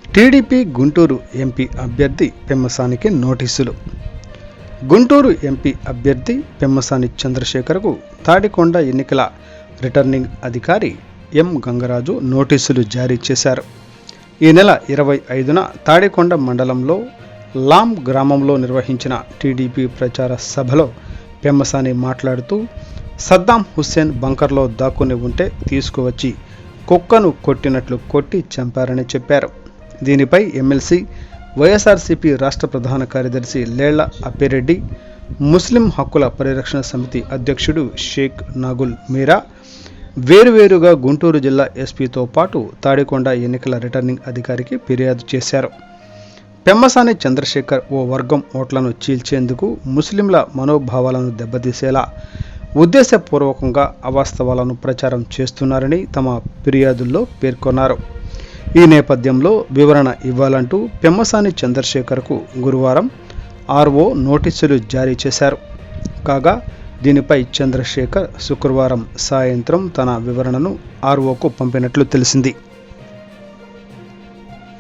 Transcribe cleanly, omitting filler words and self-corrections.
TDP Guntur MP అభ్యర్థి పెమ్మసానికి నోటీసులు. Guntur MP అభ్యర్థి పెమ్మసాని చంద్రశేఖర్కు తాడికొండ ఎన్నికల రిటర్నింగ్ అధికారి ఎం గంగరాజు నోటీసులు జారీ చేశారు. ఈ నెల 25న తాడికొండ మండలంలో లాం గ్రామంలో నిర్వహించిన టీడీపీ ప్రచార సభలో పెమ్మసాని మాట్లాడుతూ, సద్దాం హుస్సేన్ బంకర్లో దాక్కుని ఉంటే తీసుకువచ్చి కుక్కను కొట్టినట్లు కొట్టి చంపారని చెప్పారు. దీనిపై ఎమ్మెల్సీ, వైఎస్ఆర్సీపీ రాష్ట్ర ప్రధాన కార్యదర్శి లేళ్ల అప్పిరెడ్డి, ముస్లిం హక్కుల పరిరక్షణ సమితి అధ్యక్షుడు షేక్ నాగుల్ మీరా వేరువేరుగా గుంటూరు జిల్లా ఎస్పీతో పాటు తాడికొండ ఎన్నికల రిటర్నింగ్ అధికారికి ఫిర్యాదు చేశారు. పెమ్మసాని చంద్రశేఖర్ ఓ వర్గం ఓట్లను చీల్చేందుకు, ముస్లింల మనోభావాలను దెబ్బతీసేలా ఉద్దేశపూర్వకంగా అవాస్తవాలను ప్రచారం చేస్తున్నారని తమ ఫిర్యాదుల్లో పేర్కొన్నారు. ఈ నేపథ్యంలో వివరణ ఇవ్వాలంటూ పెమ్మసాని చంద్రశేఖర్కు గురువారం ఆర్ఓ నోటీసులు జారీ చేశారు. కాగా దీనిపై చంద్రశేఖర్ శుక్రవారం సాయంత్రం తన వివరణను ఆర్ఓకు పంపినట్లు తెలిసింది.